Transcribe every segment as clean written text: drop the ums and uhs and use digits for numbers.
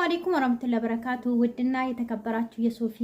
አለይኩም ወራህመቱላሂ ወበረካቱ። ውድና የተከበራችሁ የሶፊ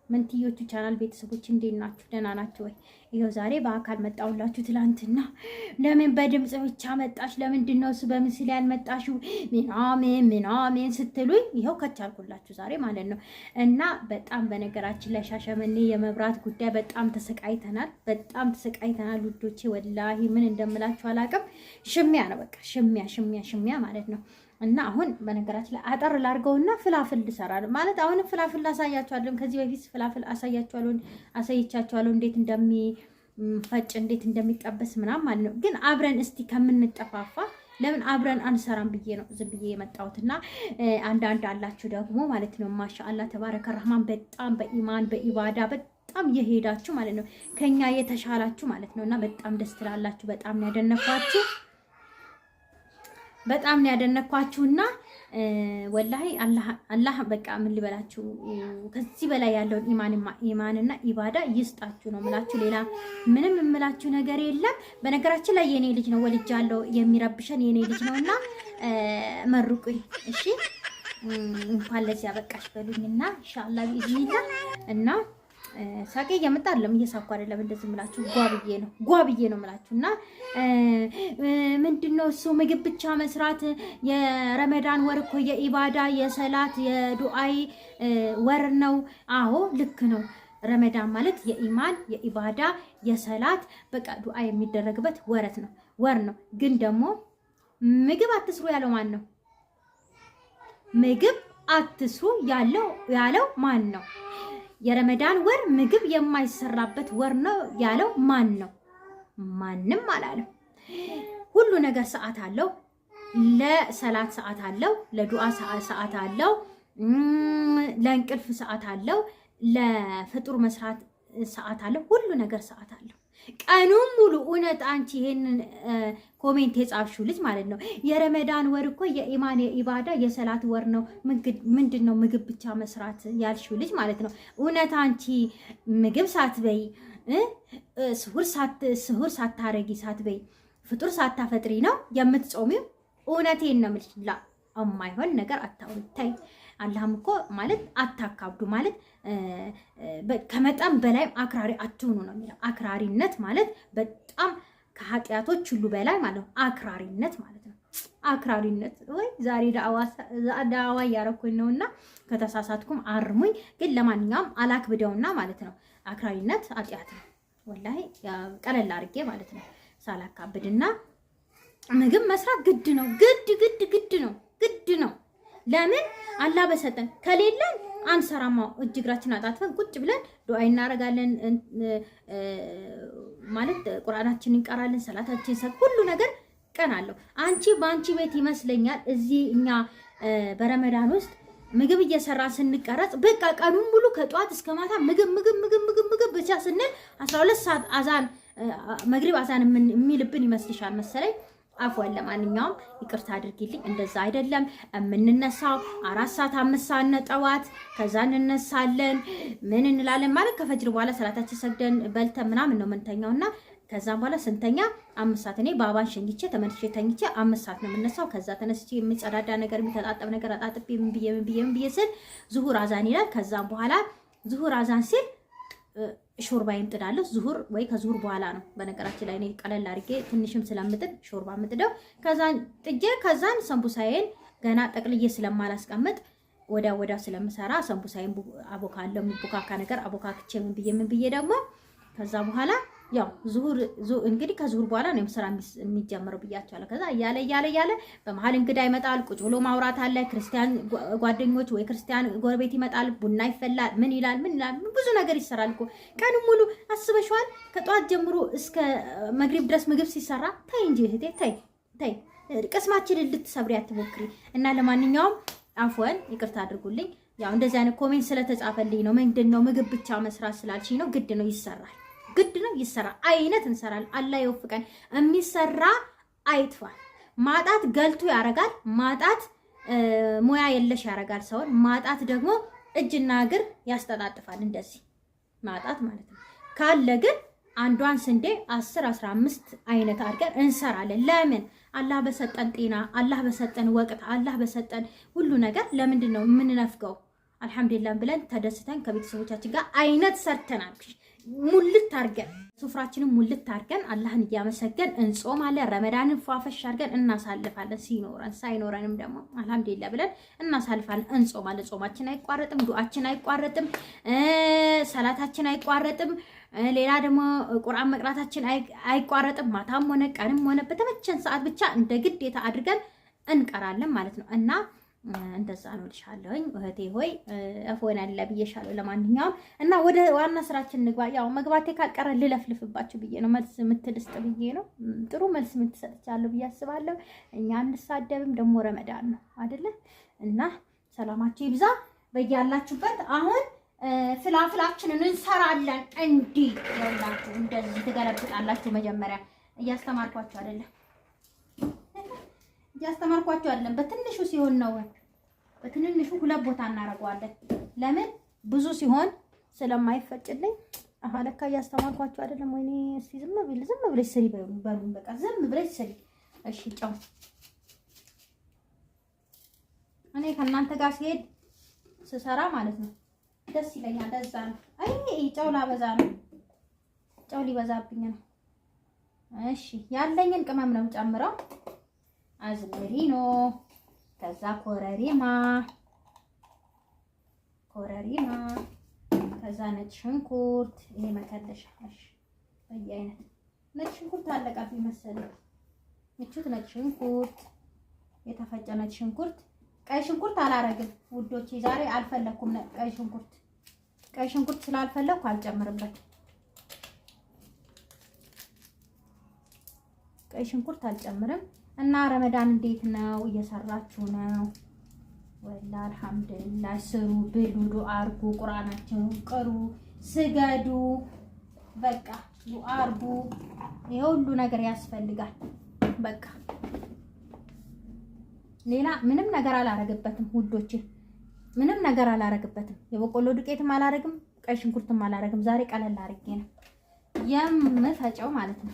መንትዮቹ ቻናል ቤተሰቦች እንዴት ናችሁ? ደህና ናችሁ ወይ? ይኸው ዛሬ በአካል መጣሁላችሁ። ትላንትና ለምን በድምጽ ብቻ መጣሽ? ለምንድን ነው እሱ በምስል ያልመጣሽው? ምናምን ስትሉኝ ይኸው ከቻልኩላችሁ ዛሬ ማለት ነው። እና በጣም በነገራችን ላይ ሻሸመኔ የመብራት ጉዳይ በጣም ተሰቃይተናል። ውዶቼ ወላሂ ምን እንደምላችሁ አላውቅም። ሽሚያ ነው በቃ ሽሚያ ማለት ነው። እና አሁን በነገራችን ላይ አጠር ላድርገውና ፍላፍል ልሰራለሁ ማለት አሁን ፍላፍል አሳያችኋለሁ። ከዚህ በፊት ፍላፍል አሳይቻችኋለሁ እንዴት እንደሚፈጭ እንዴት እንደሚጠበስ ምናምን ማለት ነው። ግን አብረን እስቲ ከምንጠፋፋ ለምን አብረን አንሰራም ብዬ ነው ዝም ብዬ የመጣሁትና አንዳንድ አላችሁ ደግሞ ማለት ነው ማሻአላ ተባረከ ረህማን በጣም በኢማን በኢባዳ በጣም የሄዳችሁ ማለት ነው ከኛ የተሻላችሁ ማለት ነውና በጣም ደስ ትላላችሁ። በጣም ነው ያደነኳችሁና ወላሂ አላህ በቃ ምን ልበላችሁ ከዚህ በላይ ያለውን ኢማንና ኢባዳ ይስጣችሁ ነው የምላችሁ። ሌላ ምንም የምላችሁ ነገር የለም። በነገራችን ላይ የኔ ልጅ ነው ወልጃለሁ የሚረብሸን የኔ ልጅ ነውና መርቁኝ እሺ። እንኳን ለዚህ አበቃሽ በሉኝና ኢንሻአላህ ቢኢዝኒላህ እና ሳቄ እየመጣ አይደለም እየሳኩ አይደለም እንደዚህ ምላችሁ ጓብዬ ነው ምላችሁና ምንድነው እሱ ምግብ ብቻ መስራት የረመዳን ወር እኮ የኢባዳ የሰላት የዱዓይ ወር ነው። አዎ ልክ ነው። ረመዳን ማለት የኢማን የኢባዳ የሰላት በቃ ዱዓ የሚደረግበት ወር ነው። ግን ደግሞ ምግብ አትስሩ ያለው ማን ነው? ምግብ አትስሩ ያለው ማን ነው? የረመዳን ወር ምግብ የማይሰራበት ወር ነው ያለው ማን ነው? ማንም አላለም። ሁሉ ነገር ሰዓት አለው። ለሰላት ሰዓት አለው፣ ለዱዓ ሰዓት አለው፣ ለእንቅልፍ ሰዓት አለው፣ ለፍጡር መስራት ሰዓት አለው። ሁሉ ነገር ሰዓት አለው። ቀኑን ሙሉ እውነት አንቺ ይሄንን ኮሜንት የጻፍሽው ልጅ ማለት ነው የረመዳን ወር እኮ የኢማን የኢባዳ የሰላት ወር ነው ምንድነው ምግብ ብቻ መስራት ያልሽው ልጅ ማለት ነው። እውነት አንቺ ምግብ ሳትበይ ስሁር ሳታረጊ ሳትበይ ፍጡር ሳታፈጥሪ ነው የምትጾሚው? እውነቴን ነው የምልሽ። ላ የማይሆን ነገር አታውሪ ታይ። አላህም እኮ ማለት አታካብዱ ማለት ከመጠን በላይ አክራሪ አትሁኑ ነው የሚለው። አክራሪነት ማለት በጣም ከኃጢያቶች ሁሉ በላይ ማለት ነው አክራሪነት ማለት ነው። አክራሪነት ወይ ዛሬ ዳዋ እያረኩኝ ነውና ከተሳሳትኩም አርሙኝ። ግን ለማንኛውም አላክብደውና ማለት ነው አክራሪነት ኃጢያት ነው ወላሂ ቀለል አድርጌ ማለት ነው ሳላካብድና ምግብ መስራት ግድ ነው። ለምን አላህ በሰጠን ከሌለን አንሰራማ። እጅግራችን አጣጥፈን ቁጭ ብለን ዱዓ እናረጋለን ማለት ቁርአናችንን እንቀራለን፣ ሰላታችን ሁሉ ነገር ቀን አለው። አንቺ በአንቺ ቤት ይመስለኛል እዚህ እኛ በረመዳን ውስጥ ምግብ እየሰራ ስንቀረጽ በቃ ቀኑን ሙሉ ከጧት እስከ ማታ ምግብ ብቻ ስንል 12 ሰዓት አዛን መግሪብ አዛን የሚልብን ይመስልሻል መሰለኝ። አፍዋን ለማንኛውም ይቅርታ አድርጊልኝ። እንደዛ አይደለም የምንነሳው 4 ሰዓት 5 ሰዓት ነው ጠዋት። ከዛ እንነሳለን ምን እንላለን ማለት ከፈጅር በኋላ ሰላታችን ሰግደን በልተን ምናምን ነው የምንተኛውና ከዛም በኋላ ስንተኛ 5 ሰዓት እኔ ባባን ሸኝቼ ተመልሼ ተኝቼ 5 ሰዓት ነው የምነሳው። ከዛ ተነስቼ የሚጸዳዳ ነገር የሚተጣጠብ ነገር አጣጥቤ ምን ብዬ ስል ዙሁር አዛን ይላል። ከዛም በኋላ ዙሁር አዛን ሲል ሾርባዬን ጥዳለሁ። ዙሁር ወይ ከዙሁር በኋላ ነው በነገራችን ላይ እኔ ቀለል አድርጌ ትንሽም ስለምጥድ ሾርባ ምጥደው ከዛን ጥጄ ከዛን ሰንቡሳዬን ገና ጠቅልዬ ስለማላስቀምጥ ወዲያ ስለምሰራ ሰንቡሳዬን አቦካለሁ። የሚቦካካ ነገር አቦካክቼ ምን ብዬ ደግሞ ከዛ በኋላ ያው ዙሁር እንግዲህ ከዙሁር በኋላ ነው ስራ የሚጀምረው ብያቸዋለሁ። ከዛ እያለ በመሀል እንግዳ ይመጣል። ቁጭ ብሎ ማውራት አለ። ክርስቲያን ጓደኞች ወይ ክርስቲያን ጎረቤት ይመጣል። ቡና ይፈላል። ምን ይላል ብዙ ነገር ይሰራል እኮ ቀኑ ሙሉ አስበሽዋል። ከጧት ጀምሮ እስከ መግሪብ ድረስ ምግብ ሲሰራ ታይ እንጂ እህቴ ታይ ቅስማችንን ልትሰብሪ አትሞክሪ። እና ለማንኛውም አፍወን ይቅርታ አድርጉልኝ። ያው እንደዚህ አይነት ኮሜንት ስለተጻፈልኝ ነው። ምንድነው ምግብ ብቻ መስራት ስላልሽኝ ነው። ግድ ነው ይሰራል። አይነት እንሰራለን። አላህ ይወፍቀን። የሚሰራ አይጥፋል። ማጣት ገልቱ ያረጋል። ማጣት ሙያ የለሽ ያረጋል ሰውን። ማጣት ደግሞ እጅና እግር ያስተጣጥፋል። እንደዚህ ማጣት ማለት ነው። ካለ ግን አንዷን ስንዴ 10 15 አይነት አድርገን እንሰራለን። ለምን? አላህ በሰጠን ጤና፣ አላህ በሰጠን ወቅት፣ አላህ በሰጠን ሁሉ ነገር ለምንድን ነው የምንነፍገው? አልሐምዱሊላህ ብለን ተደስተን ከቤተሰቦቻችን ጋር አይነት ሰርተናል። ሙልት አድርገን ሱፍራችንን ሙልት አድርገን አላህን እያመሰገን እንጾማለን። ረመዳንን ፏፈሽ አድርገን እናሳልፋለን። ሲኖረን ሳይኖረንም ደግሞ አልሐምዱሊላህ ብለን እናሳልፋለን፣ እንጾማለን። ጾማችን አይቋረጥም፣ ዱዓችን አይቋረጥም፣ ሰላታችን አይቋረጥም። ሌላ ደግሞ ቁርአን መቅራታችን አይቋረጥም። ማታም ሆነ ቀንም ሆነ በተመቸን ሰዓት ብቻ እንደ ግዴታ አድርገን እንቀራለን ማለት ነው። እና እንደዛ ነው ልሻለሁኝ እህቴ ሆይ አፎን አለ ብዬሻለሁ። ለማንኛውም እና ወደ ዋና ስራችን እንግባ። ያው መግባቴ ካልቀረ ልለፍልፍባችሁ ብዬ ነው፣ መልስ የምትልስጥ ብዬ ነው። ጥሩ መልስ የምትሰጥቻለሁ ብዬ አስባለሁ። እኛ አንሳደብም፣ ደግሞ ረመዳን ነው አይደለ? እና ሰላማችሁ ይብዛ በያላችሁበት። አሁን ፍላፍላችንን እንሰራለን። እንዲህ ያላችሁ እንደዚህ ትገለብጣላችሁ። መጀመሪያ እያስተማርኳችሁ አይደለም፣ እያስተማርኳችሁ አይደለም። በትንሹ ሲሆን ነው። በትንንሹ ሁለት ቦታ እናደርገዋለን። ለምን? ብዙ ሲሆን ስለማይፈጭልኝ። አሃ ለካ እያስተማርኳችሁ አይደለም። ወይኔ እስቲ ዝም ብለሽ ስሪ በሉን። በቃ ዝም ብለሽ ስሪ። እሺ ጨው እኔ ከእናንተ ጋር ሲሄድ ስሰራ ማለት ነው ደስ ይለኛል። ለዛ ነው። አይ ጨው ላበዛ ነው። ጨው ሊበዛብኝ ነው። እሺ ያለኝን ቅመም ነው ጨምረው። አዝመሪኖ፣ ከዛ ኮረሪማ፣ ከዛ ነጭ ሽንኩርት። ይሄ መከለሻ። እሺ በየአይነት ነጭ ሽንኩርት አለቃብኝ መሰለኝ። ምቹት ነጭ ሽንኩርት፣ የተፈጨ ነጭ ሽንኩርት። ቀይ ሽንኩርት አላረግም ውዶቼ፣ ዛሬ አልፈለኩም። ቀይ ሽንኩርት ስላልፈለኩ አልጨምርበት። ቀይ ሽንኩርት አልጨምርም። እና ረመዳን እንዴት ነው? እየሰራችሁ ነው? ወላ አልሐምዱሊላህ። ስሩ፣ ብሉ፣ ዱአ አርጉ፣ ቁርአናችሁን ቅሩ፣ ስገዱ። በቃ ዱአ አርጉ። ይሄ ሁሉ ነገር ያስፈልጋል። በቃ ሌላ ምንም ነገር አላረግበትም ውዶቼ፣ ምንም ነገር አላረግበትም። የበቆሎ ዱቄትም አላረግም፣ ቀይ ሽንኩርትም አላረግም። ዛሬ ቀለል አርጌ ነው የምፈጨው ማለት ነው።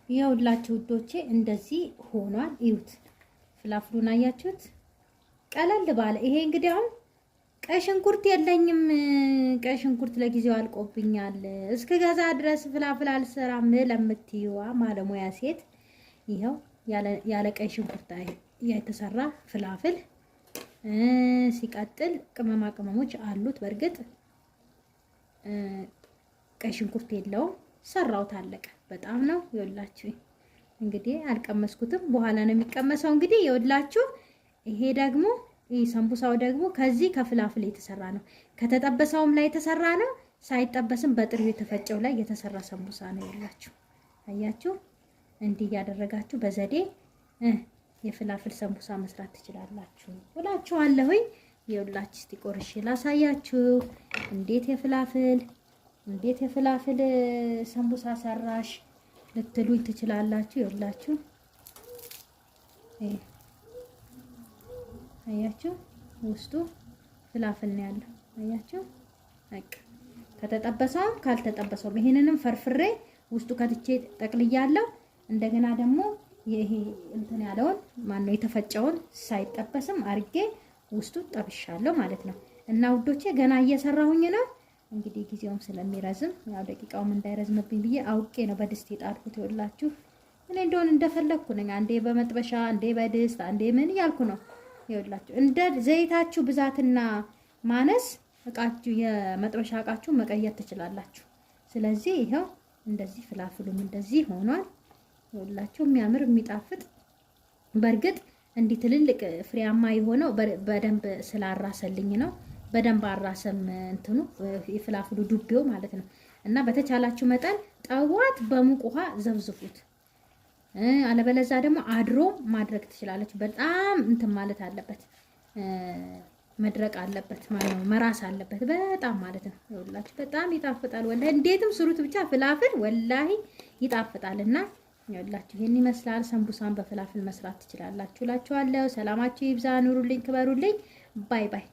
ይኸውላችሁ ውዶቼ እንደዚህ ሆኗል። እዩት፣ ፍላፍሉን አያችሁት? ቀለል ባለ። ይሄ እንግዲህ አሁን ቀይ ሽንኩርት የለኝም፣ ቀይ ሽንኩርት ለጊዜው አልቆብኛል፣ እስከ ገዛ ድረስ ፍላፍል አልሰራም ለምትይዋ ማለሙያ ሴት ይኸው ያለ ቀይ ሽንኩርት የተሰራ ፍላፍል። ሲቀጥል ቅመማ ቅመሞች አሉት። በእርግጥ ቀይ ሽንኩርት የለውም። ሰራውት አለቀ። በጣም ነው ይወላችሁ። እንግዲህ አልቀመስኩትም፣ በኋላ ነው የሚቀመሰው። እንግዲህ ይወላችሁ። ይሄ ደግሞ ሰንቡሳው ደግሞ ከዚህ ከፍላፍል የተሰራ ነው። ከተጠበሰውም ላይ የተሰራ ነው፣ ሳይጠበስም በጥሬው የተፈጨው ላይ የተሰራ ሰንቡሳ ነው ይወላችሁ። አያችሁ? እንዲህ ያደረጋችሁ በዘዴ የፍላፍል ሰንቡሳ መስራት ትችላላችሁ እላችኋለሁኝ። ይወላችሁ እስቲ ቆርሼ ላሳያችሁ እንዴት የፍላፍል ሰንቡሳ ሰራሽ ልትሉኝ ትችላላችሁ። ይኸውላችሁ አያችሁ፣ ውስጡ ፍላፍል ነው ያለው። አያችሁ፣ በቃ ከተጠበሰውም ካልተጠበሰውም። ይሄንንም ፈርፍሬ ውስጡ ከትቼ ጠቅልያለሁ። እንደገና ደግሞ ይሄ እንትን ያለውን ማነው የተፈጨውን ሳይጠበስም አርጌ ውስጡ ጠብሻለሁ ማለት ነው። እና ውዶቼ ገና እየሰራሁኝ ነው። እንግዲህ ጊዜውም ስለሚረዝም ያው ደቂቃውም እንዳይረዝምብኝ ብዬ አውቄ ነው በድስት የጣድኩት። ይኸውላችሁ እኔ እንደሆነ እንደፈለኩ ነኝ። አንዴ በመጥበሻ አንዴ በድስት አንዴ ምን ያልኩ ነው። ይኸውላችሁ እንደ ዘይታችሁ ብዛትና ማነስ እቃችሁ የመጥበሻ እቃችሁ መቀየር ትችላላችሁ። ስለዚህ ይሄው እንደዚህ ፍላፍሉም እንደዚህ ሆኗል። ይኸውላችሁ የሚያምር የሚጣፍጥ በርግጥ እንዲህ ትልልቅ ፍሬያማ የሆነው በደንብ ስላራሰልኝ ነው። በደንብ አራሰም እንትኑ የፍላፍሉ ዱቤው ማለት ነው። እና በተቻላችሁ መጠን ጠዋት በሙቅ ውሃ ዘብዝፉት። አለበለዛ ደግሞ አድሮ ማድረግ ትችላላችሁ። በጣም እንትን ማለት አለበት፣ መድረቅ አለበት ማለት ነው፣ መራስ አለበት በጣም ማለት ነው። ይኸውላችሁ በጣም ይጣፍጣል። ወላሂ እንዴትም ስሩት ብቻ ፍላፍል ወላሂ ይጣፍጣልና ይኸውላችሁ ይሄን ይመስላል። ሰንቡሳን በፍላፍል መስራት ትችላላችሁ እላችኋለሁ። ሰላማችሁ ይብዛ፣ ኑሩልኝ፣ ክበሩልኝ። ባይ ባይ።